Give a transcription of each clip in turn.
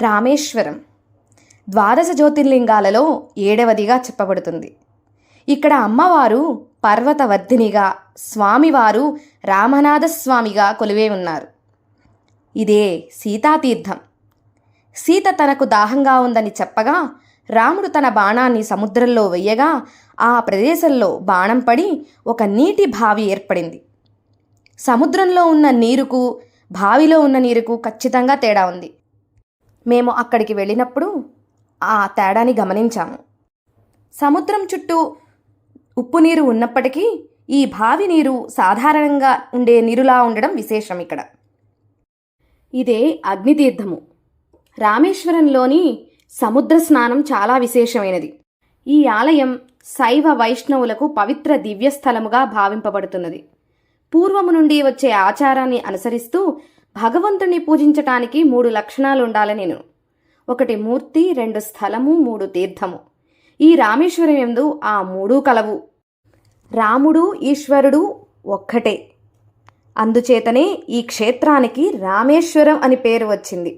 రామేశ్వరం ద్వాదశ జ్యోతిర్లింగాలలో 7వదిగా చెప్పబడుతుంది. ఇక్కడ అమ్మవారు పర్వతవర్ధినిగా, స్వామివారు రామనాథస్వామిగా కొలువే ఉన్నారు. ఇదే సీతాతీర్థం. సీత తనకు దాహంగా ఉందని చెప్పగా రాముడు తన బాణాన్ని సముద్రంలో వెయ్యగా ఆ ప్రదేశంలో బాణం పడి ఒక నీటి బావి ఏర్పడింది. సముద్రంలో ఉన్న నీరుకు, బావిలో ఉన్న నీరుకు ఖచ్చితంగా తేడా ఉంది. మేము అక్కడికి వెళ్ళినప్పుడు ఆ తేడాని గమనించాము. సముద్రం చుట్టూ ఉప్పు నీరు ఉన్నప్పటికీ ఈ బావి నీరు సాధారణంగా ఉండే నీరులా ఉండడం విశేషం. ఇక్కడ ఇదే అగ్నితీర్థము. రామేశ్వరంలోని సముద్ర స్నానం చాలా విశేషమైనది. ఈ ఆలయం శైవ వైష్ణవులకు పవిత్ర దివ్యస్థలముగా భావింపబడుతున్నది. పూర్వము నుండి వచ్చే ఆచారాన్ని అనుసరిస్తూ భగవంతుని పూజించటానికి 3 లక్షణాలు ఉండాలనేను. 1 మూర్తి, 2 స్థలము, 3 తీర్థము. ఈ రామేశ్వరం యందు ఆ 3 కలవు. రాముడు ఈశ్వరుడు ఒక్కటే. అందుచేతనే ఈ క్షేత్రానికి రామేశ్వరం అని పేరు వచ్చింది.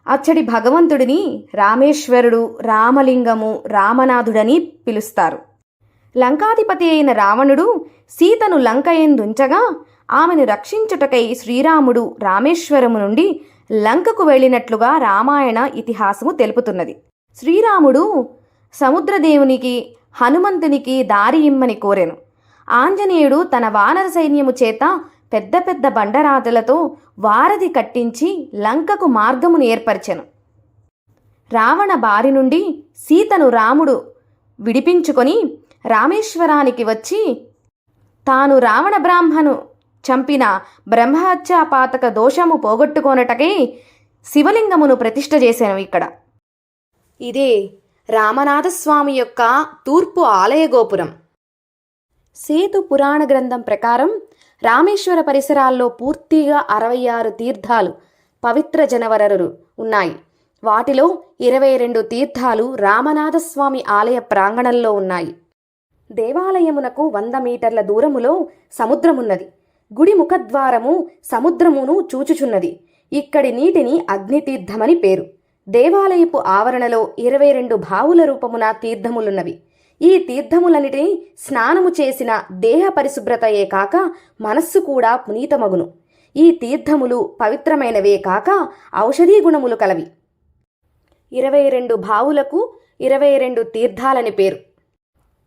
అచ్చడి భగవంతుడిని రామేశ్వరుడు, రామలింగము, రామనాథుడని పిలుస్తారు. లంకాధిపతి అయిన రావణుడు సీతను లంకయందుంచగా ఆమెను రక్షించుటకై శ్రీరాముడు రామేశ్వరము నుండి లంకకు వెళ్ళినట్లుగా రామాయణ ఇతిహాసము తెలుపుతున్నది. శ్రీరాముడు సముద్రదేవునికి, హనుమంతునికి దారి ఇమ్మని కోరెను. ఆంజనేయుడు తన వానర సైన్యము చేత పెద్ద పెద్ద బండరాతులతో వారధి కట్టించి లంకకు మార్గమును ఏర్పరచెను. రావణ బారి నుండి సీతను రాముడు విడిపించుకొని రామేశ్వరానికి వచ్చి తాను రావణ బ్రాహ్మను చంపిన బ్రహ్మహత్యాపాతక దోషము పోగొట్టుకొనుటకై శివలింగమును ప్రతిష్ఠ చేశాను. ఇక్కడ ఇదే రామనాథస్వామి యొక్క తూర్పు ఆలయ గోపురం. సేతు పురాణ గ్రంథం ప్రకారం రామేశ్వర పరిసరాల్లో పూర్తిగా 66 తీర్థాలు, పవిత్ర జనవనరులు ఉన్నాయి. వాటిలో 22 తీర్థాలు రామనాథస్వామి ఆలయ ప్రాంగణంలో ఉన్నాయి. దేవాలయమునకు 100 మీటర్ల దూరములో సముద్రమున్నది. గుడి ముఖద్వారము సముద్రమును చూచుచున్నది. ఇక్కడి నీటిని అగ్నితీర్థమని పేరు. దేవాలయపు ఆవరణలో 22 బావుల రూపమున తీర్థములున్నవి. ఈ తీర్థములన్నిటినీ స్నానము చేసిన దేహ పరిశుభ్రతయే కాక మనస్సు కూడా పునీతమగును. ఈ తీర్థములు పవిత్రమైనవే కాక ఔషధీ గుణములు కలవి. 22 బావులకు 22 తీర్థాలని పేరు.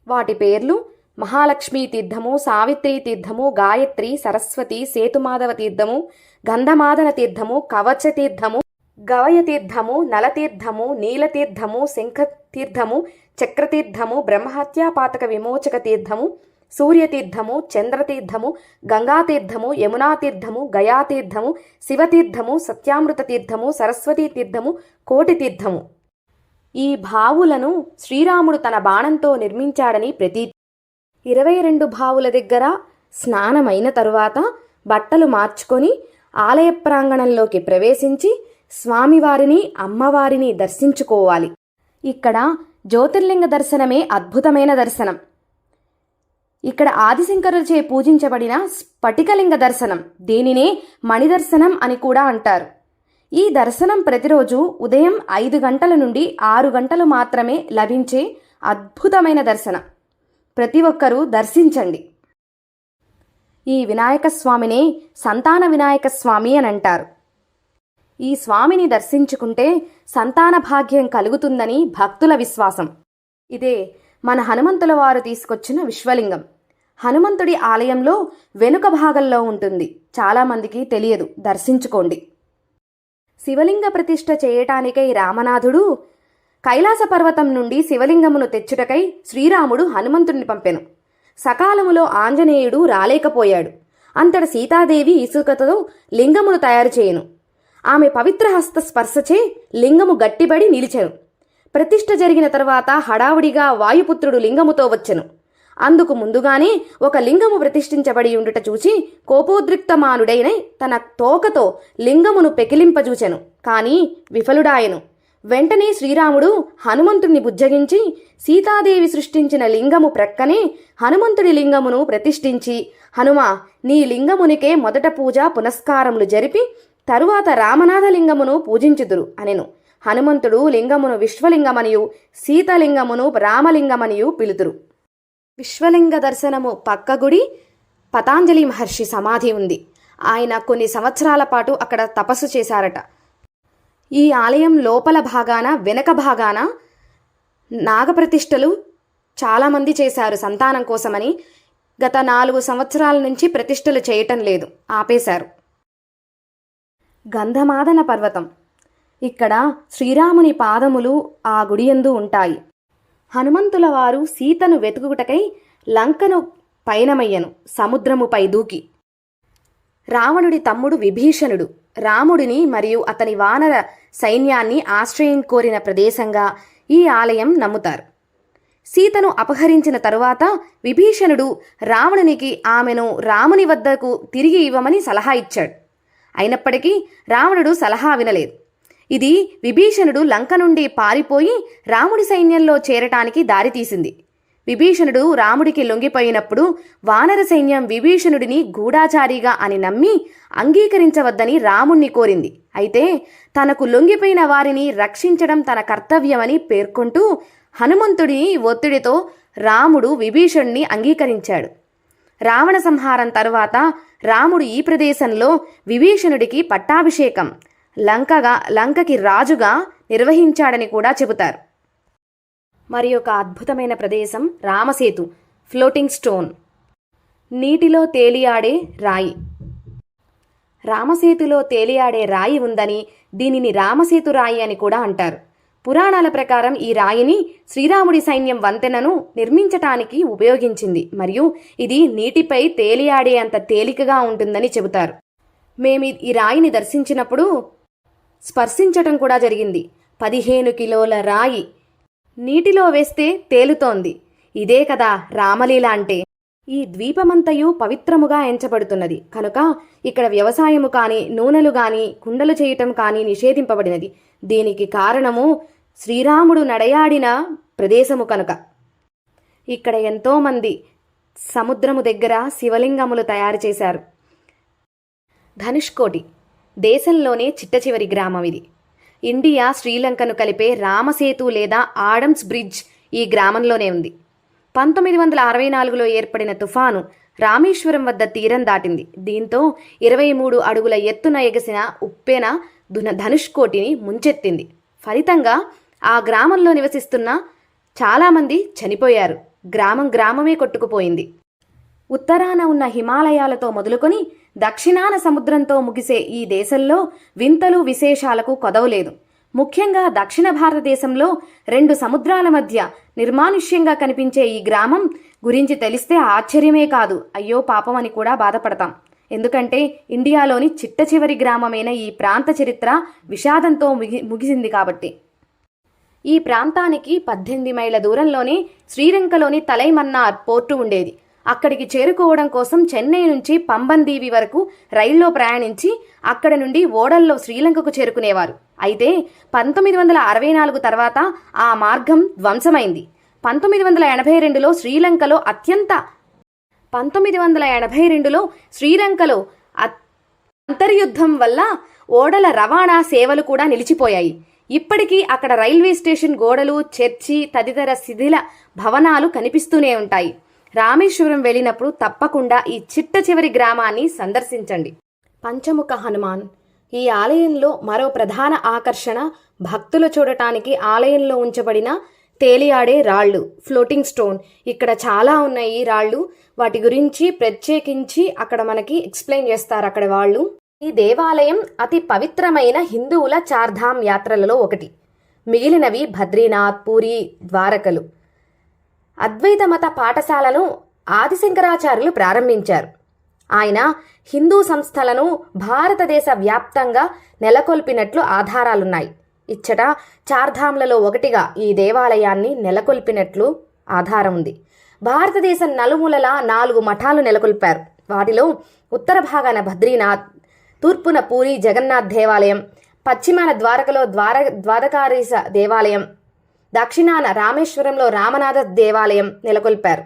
వాటి పేర్లు మహాలక్ష్మీ తీర్థము, సావిత్రి తీర్థము, గాయత్రి, సరస్వతి, సేతుమాధవ తీర్థము, గంధమాదన తీర్థము, కవచ తీర్థము, గవయ తీర్థము, నలతీర్థము, నీలతీర్థము, శంఖతీర్థము, చక్రతీర్థము, బ్రహ్మహత్యాపాతక విమోచక తీర్థము, సూర్యతీర్థము, చంద్రతీర్థము, గంగాతీర్థము, యమునాతీర్థము, గయాతీర్థము, శివతీర్థము, సత్యామృత తీర్థము, సరస్వతీ తీర్థము, కోటి తీర్థము. ఈ బావులను శ్రీరాముడు తన బాణంతో నిర్మించాడని ప్రతీతి. 22 బావుల దగ్గర స్నానమైన తరువాత బట్టలు మార్చుకొని ఆలయ ప్రాంగణంలోకి ప్రవేశించి స్వామివారిని, అమ్మవారిని దర్శించుకోవాలి. ఇక్కడ జ్యోతిర్లింగ దర్శనమే అద్భుతమైన దర్శనం. ఇక్కడ ఆదిశంకరులచే పూజించబడిన స్ఫటికలింగ దర్శనం, దీనినే మణిదర్శనం అని కూడా అంటారు. ఈ దర్శనం ప్రతిరోజు ఉదయం 5 గంటల నుండి 6 గంటలు మాత్రమే లభించే అద్భుతమైన దర్శనం. ప్రతి ఒక్కరూ దర్శించండి. ఈ వినాయక స్వామినే సంతాన వినాయక స్వామి అని అంటారు. ఈ స్వామిని దర్శించుకుంటే సంతాన భాగ్యం కలుగుతుందని భక్తుల విశ్వాసం. ఇదే మన హనుమంతుల వారు తీసుకొచ్చిన విశ్వలింగం. హనుమంతుడి ఆలయంలో వెనుక భాగంలో ఉంటుంది. చాలామందికి తెలియదు, దర్శించుకోండి. శివలింగ ప్రతిష్ఠ చేయటానికై రామనాథుడు కైలాస పర్వతం నుండి శివలింగమును తెచ్చుటకై శ్రీరాముడు హనుమంతుడిని పంపెను. సకాలములో ఆంజనేయుడు రాలేకపోయాడు. అంతట సీతాదేవి ఇసుకతో లింగమును తయారు చేయను. ఆమె పవిత్ర హస్త స్పర్శచే లింగము గట్టిబడి నిలిచెను. ప్రతిష్ఠ జరిగిన తర్వాత హడావుడిగా వాయుపుత్రుడు లింగముతో వచ్చెను. అందుకు ముందుగానే ఒక లింగము ప్రతిష్ఠించబడి ఉండుట చూచి కోపోద్రిక్తమానుడైన తన తోకతో లింగమును పెకిలింపజూచెను. కాని విఫలుడాయెను. వెంటనే శ్రీరాముడు హనుమంతుడిని బుజ్జగించి సీతాదేవి సృష్టించిన లింగము ప్రక్కనే హనుమంతుడి లింగమును ప్రతిష్ఠించి, హనుమా, నీ లింగమునికే మొదట పూజ పునస్కారములు జరిపి తరువాత రామనాథలింగమును పూజించుదురు అనెను. హనుమంతుడు లింగమును విశ్వలింగమనియు సీతలింగమును రామలింగమనియు పిలుతురు. విశ్వలింగ దర్శనము పక్క గుడి పతాంజలి మహర్షి సమాధి ఉంది. ఆయన కొన్ని సంవత్సరాల పాటు అక్కడ తపస్సు చేశారట. ఈ ఆలయం లోపల భాగాన వెనక భాగాన నాగప్రతిష్ఠలు చాలామంది చేశారు సంతానం కోసమని. గత 4 సంవత్సరాల నుంచి ప్రతిష్ఠలు చేయటం లేదు, ఆపేశారు. గంధమాదన పర్వతం. ఇక్కడ శ్రీరాముని పాదములు ఆ గుడియందు ఉంటాయి. హనుమంతుల వారు సీతను వెతుకుటకై లంకను పయనమయ్యను సముద్రముపై దూకి. రావణుడి తమ్ముడు విభీషణుడు రాముడిని మరియు అతని వానర సైన్యాన్ని ఆశ్రయం కోరిన ప్రదేశంగా ఈ ఆలయం నమ్ముతారు. సీతను అపహరించిన తరువాత విభీషణుడు రావణునికి ఆమెను రాముని వద్దకు తిరిగి ఇవ్వమని సలహా ఇచ్చాడు. అయినప్పటికీ రావణుడు సలహా వినలేదు. ఇది విభీషణుడు లంక నుండి పారిపోయి రాముడి సైన్యంలో చేరటానికి దారితీసింది. విభీషణుడు రాముడికి లొంగిపోయినప్పుడు వానర సైన్యం విభీషణుడిని గూఢాచారిగా అని నమ్మి అంగీకరించవద్దని రాముణ్ణి కోరింది. అయితే తనకు లొంగిపోయిన వారిని రక్షించడం తన కర్తవ్యమని పేర్కొంటూ హనుమంతుడి ఒత్తిడితో రాముడు విభీషణుడిని అంగీకరించాడు. రావణ సంహారం తరువాత రాముడు ఈ ప్రదేశంలో విభీషణుడికి పట్టాభిషేకం లంకకి రాజుగా నిర్వహించాడని కూడా చెబుతారు. మరి ఒక అద్భుతమైన ప్రదేశం రామసేతు, ఫ్లోటింగ్ స్టోన్, నీటిలో తేలియాడే రాయి. రామసేతులో తేలియాడే రాయి ఉందని దీనిని రామసేతు రాయి అని కూడా అంటారు. పురాణాల ప్రకారం ఈ రాయిని శ్రీరాముడి సైన్యం వంతెనను నిర్మించటానికి ఉపయోగించింది మరియు ఇది నీటిపై తేలియాడే అంత తేలికగా ఉంటుందని చెబుతారు. మేము ఈ రాయిని దర్శించినప్పుడు స్పర్శించటం కూడా జరిగింది. 15 కిలోల రాయి నీటిలో వేస్తే తేలుతోంది. ఇదే కదా రామలీల అంటే. ఈ ద్వీపమంతయు పవిత్రముగా ఎంచబడుతున్నది కనుక ఇక్కడ వ్యవసాయము కానీ నూనెలు కానీ కుండలు చేయటం కానీ నిషేధింపబడినది. దీనికి కారణము శ్రీరాముడు నడయాడిన ప్రదేశము కనుక. ఇక్కడ ఎంతోమంది సముద్రము దగ్గర శివలింగములు తయారు చేశారు. ధనుష్కోటి దేశంలోనే చిట్టచివరి గ్రామం ఇది. ఇండియా శ్రీలంకను కలిపే రామసేతు లేదా ఆడమ్స్ బ్రిడ్జ్ ఈ గ్రామంలోనే ఉంది. 1964లో ఏర్పడిన తుఫాను రామేశ్వరం వద్ద తీరం దాటింది. దీంతో 23 అడుగుల ఎత్తున ఎగసిన ఉప్పెన ధనుష్కోటిని ముంచెత్తింది. ఫలితంగా ఆ గ్రామంలో నివసిస్తున్న చాలామంది చనిపోయారు. గ్రామమే కొట్టుకుపోయింది. ఉత్తరాన ఉన్న హిమాలయాలతో మొదలుకొని దక్షిణాన సముద్రంతో ముగిసే ఈ దేశంలో వింతలు విశేషాలకు కొదవలేదు. ముఖ్యంగా దక్షిణ భారతదేశంలో 2 సముద్రాల మధ్య నిర్మానుష్యంగా కనిపించే ఈ గ్రామం గురించి తెలిస్తే ఆశ్చర్యమే కాదు, అయ్యో పాపం అని కూడా బాధపడతాం. ఎందుకంటే ఇండియాలోని చిట్ట చివరి గ్రామమైన ఈ ప్రాంత చరిత్ర విషాదంతో ముగిసింది కాబట్టి. ఈ ప్రాంతానికి 18 మైళ్ళ దూరంలోనే శ్రీలంకలోని తలైమన్నార్ పోర్టు ఉండేది. అక్కడికి చేరుకోవడం కోసం చెన్నై నుంచి పంబన్దీవి వరకు రైల్లో ప్రయాణించి అక్కడ నుండి ఓడల్లో శ్రీలంకకు చేరుకునేవారు. అయితే 1964 తర్వాత ఆ మార్గం ధ్వంసమైంది. 1982లో శ్రీలంకలో అంతర్యుద్ధం వల్ల ఓడల రవాణా సేవలు కూడా నిలిచిపోయాయి. ఇప్పటికీ అక్కడ రైల్వే స్టేషన్ గోడలు, చర్చి తదితర శిథిల భవనాలు కనిపిస్తూనే ఉంటాయి. రామేశ్వరం వెళ్ళినప్పుడు తప్పకుండా ఈ చిట్ట చివరి గ్రామాన్ని సందర్శించండి. పంచముఖ హనుమాన్. ఈ ఆలయంలో మరో ప్రధాన ఆకర్షణ భక్తులు చూడటానికి ఆలయంలో ఉంచబడిన తేలియాడే రాళ్ళు, ఫ్లోటింగ్ స్టోన్. ఇక్కడ చాలా ఉన్నాయి ఈ రాళ్ళు. వాటి గురించి ప్రత్యేకించి అక్కడ మనకి ఎక్స్ప్లెయిన్ చేస్తారు అక్కడ వాళ్ళు. ఈ దేవాలయం అతి పవిత్రమైన హిందువుల చార్ధామ్ యాత్రలలో ఒకటి. మిగిలినవి బద్రీనాథ్, పూరి, ద్వారకలు. అద్వైత మత పాఠశాలను ఆదిశంకరాచార్యులు ప్రారంభించారు. ఆయన హిందూ సంస్థలను భారతదేశ వ్యాప్తంగా నెలకొల్పినట్లు ఆధారాలున్నాయి. ఇచ్చట చార్ధామ్లలో ఒకటిగా ఈ దేవాలయాన్ని నెలకొల్పినట్లు ఆధారం ఉంది. భారతదేశం నలుమూలలా 4 మఠాలు నెలకొల్పారు. వాటిలో ఉత్తర భాగాన బద్రీనాథ్, తూర్పున పూరి జగన్నాథ్ దేవాలయం, పశ్చిమాన ద్వారకలో ద్వారకాధీశ దేవాలయం, దక్షిణాన రామేశ్వరంలో రామనాథ దేవాలయం నెలకొల్పారు.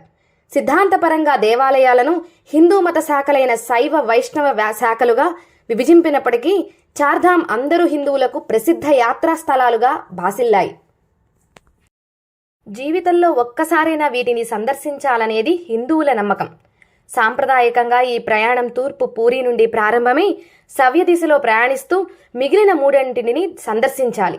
సిద్ధాంతపరంగా దేవాలయాలను హిందూ మత శాఖలైన శైవ వైష్ణవ శాఖలుగా విభజింపినప్పటికీ చార్ధామ్ అందరు హిందువులకు ప్రసిద్ధ యాత్రా స్థలాలుగా భాసిల్లాయి. జీవితంలో ఒక్కసారైనా వీటిని సందర్శించాలనేది హిందువుల నమ్మకం. సాంప్రదాయకంగా ఈ ప్రయాణం తూర్పు పూరీ నుండి ప్రారంభమై సవ్య దిశలో ప్రయాణిస్తూ మిగిలిన 3 సందర్శించాలి.